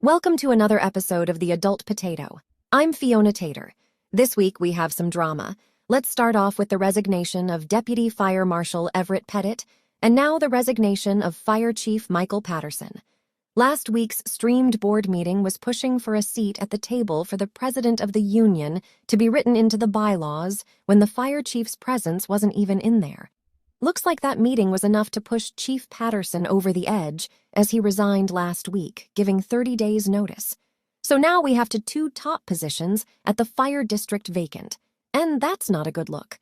Welcome to another episode of The Adult Potato. I'm Fiona Tater. This week we have some drama. Let's start off with the resignation of Deputy Fire Marshal Everett Pettit, and now the resignation of Fire Chief Michael Patterson. Last week's streamed board meeting was pushing for a seat at the table for the president of the union to be written into the bylaws when the fire chief's presence wasn't even in there. Looks like that meeting was enough to push Chief Patterson over the edge as he resigned last week, giving 30 days notice. So now we have two top positions at the fire district vacant, and that's not a good look.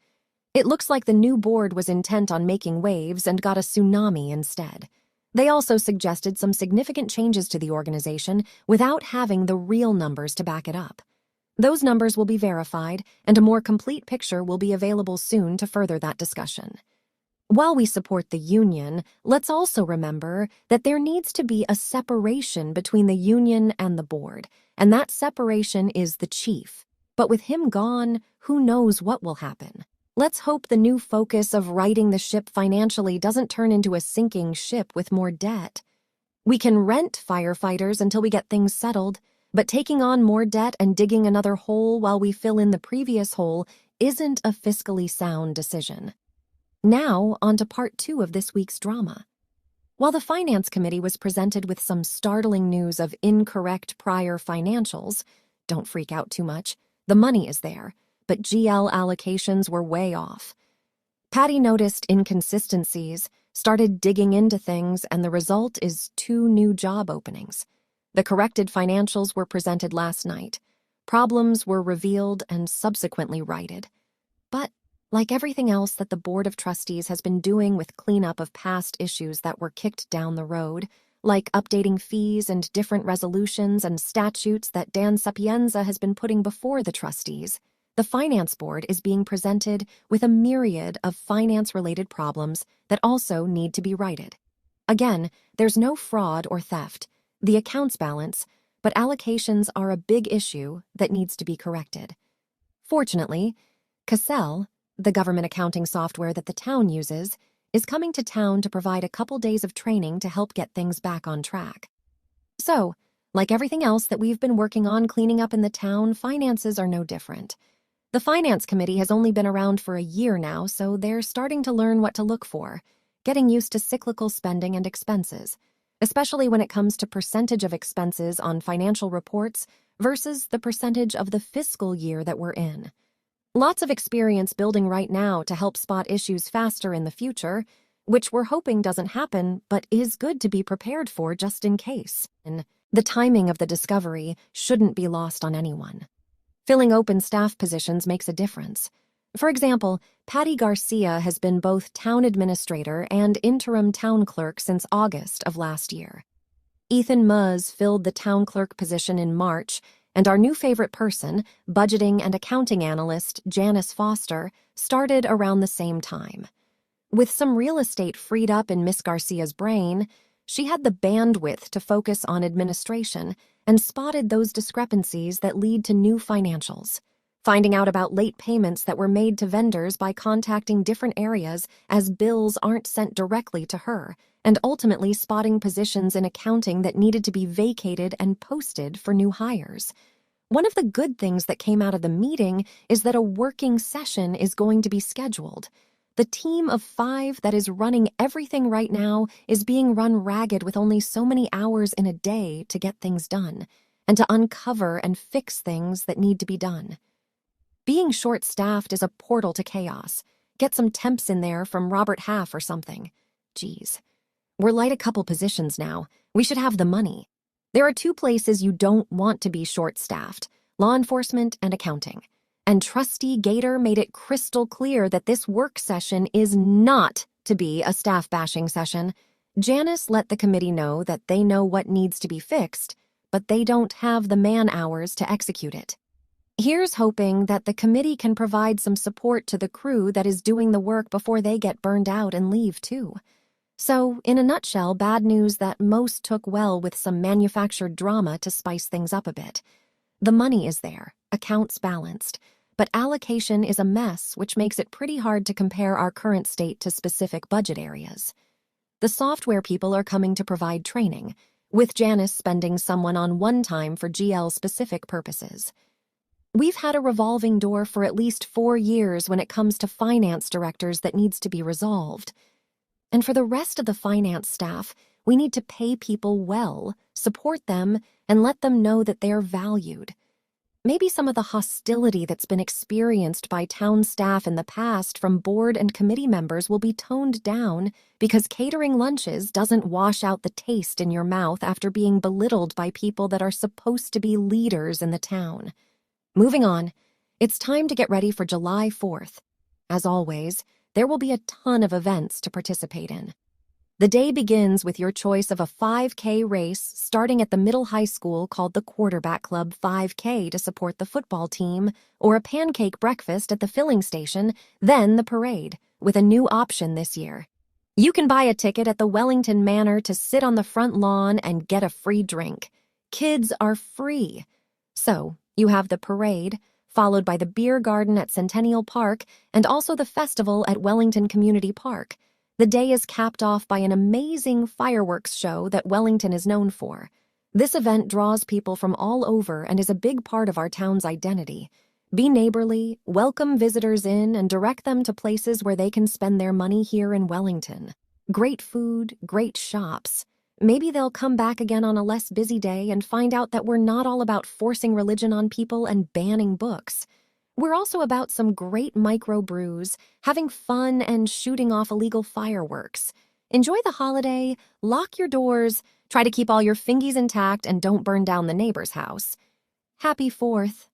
It looks like the new board was intent on making waves and got a tsunami instead. They also suggested some significant changes to the organization without having the real numbers to back it up. Those numbers will be verified, and a more complete picture will be available soon to further that discussion. While we support the union, let's also remember that there needs to be a separation between the union and the board, and that separation is the chief. But with him gone, who knows what will happen? Let's hope the new focus of righting the ship financially doesn't turn into a sinking ship with more debt. We can rent firefighters until we get things settled, but taking on more debt and digging another hole while we fill in the previous hole isn't a fiscally sound decision. Now, on to part 2 of this week's drama. While the Finance Committee was presented with some startling news of incorrect prior financials, don't freak out too much, the money is there, but GL allocations were way off. Patty noticed inconsistencies, started digging into things, and the result is 2 new job openings. The corrected financials were presented last night. Problems were revealed and subsequently righted. But like everything else that the Board of Trustees has been doing with cleanup of past issues that were kicked down the road, like updating fees and different resolutions and statutes that Dan Sapienza has been putting before the trustees, the Finance Board is being presented with a myriad of finance-related problems that also need to be righted. Again, there's no fraud or theft, the accounts balance, but allocations are a big issue that needs to be corrected. Fortunately, Cassell, the government accounting software that the town uses, is coming to town to provide a couple days of training to help get things back on track. So, like everything else that we've been working on cleaning up in the town, finances are no different. The Finance Committee has only been around for a year now, so they're starting to learn what to look for, getting used to cyclical spending and expenses, especially when it comes to percentage of expenses on financial reports versus the percentage of the fiscal year that we're in. Lots of experience building right now to help spot issues faster in the future, which we're hoping doesn't happen, but is good to be prepared for just in case. And the timing of the discovery shouldn't be lost on anyone. Filling open staff positions makes a difference. For example, Patty Garcia has been both town administrator and interim town clerk since August of last year. Ethan Muzz filled the town clerk position in March, and our new favorite person, budgeting and accounting analyst Janice Foster, started around the same time. With some real estate freed up in Miss Garcia's brain, she had the bandwidth to focus on administration and spotted those discrepancies that lead to new financials, finding out about late payments that were made to vendors by contacting different areas as bills aren't sent directly to her, and ultimately spotting positions in accounting that needed to be vacated and posted for new hires. One of the good things that came out of the meeting is that a working session is going to be scheduled. The team of 5 that is running everything right now is being run ragged with only so many hours in a day to get things done, and to uncover and fix things that need to be done. Being short-staffed is a portal to chaos. Get some temps in there from Robert Half or something. Geez. We're light a couple positions now. We should have the money. There are 2 places you don't want to be short-staffed: law enforcement and accounting. And Trustee Gator made it crystal clear that this work session is not to be a staff-bashing session. Janice let the committee know that they know what needs to be fixed, but they don't have the man-hours to execute it. Here's hoping that the committee can provide some support to the crew that is doing the work before they get burned out and leave, too. So, in a nutshell, bad news that most took well with some manufactured drama to spice things up a bit. The money is there, accounts balanced, but allocation is a mess, which makes it pretty hard to compare our current state to specific budget areas. The software people are coming to provide training, with Janice spending someone on one time for GL-specific purposes. We've had a revolving door for at least 4 years when it comes to finance directors that needs to be resolved. And for the rest of the finance staff, we need to pay people well, support them, and let them know that they're valued. Maybe some of the hostility that's been experienced by town staff in the past from board and committee members will be toned down because catering lunches doesn't wash out the taste in your mouth after being belittled by people that are supposed to be leaders in the town. Moving on, it's time to get ready for July 4th. As always, there will be a ton of events to participate in. The day begins with your choice of a 5K race starting at the middle high school called the Quarterback Club 5K to support the football team, or a pancake breakfast at the filling station, then the parade, with a new option this year. You can buy a ticket at the Wellington Manor to sit on the front lawn and get a free drink. Kids are free. So, you have the parade, followed by the beer garden at Centennial Park, and also the festival at Wellington Community Park. The day is capped off by an amazing fireworks show that Wellington is known for. This event draws people from all over and is a big part of our town's identity. Be neighborly, welcome visitors in, and direct them to places where they can spend their money here in Wellington. Great food, great shops. Maybe they'll come back again on a less busy day and find out that we're not all about forcing religion on people and banning books. We're also about some great microbrews, having fun, and shooting off illegal fireworks. Enjoy the holiday, lock your doors, try to keep all your fingies intact, and don't burn down the neighbor's house. Happy 4th.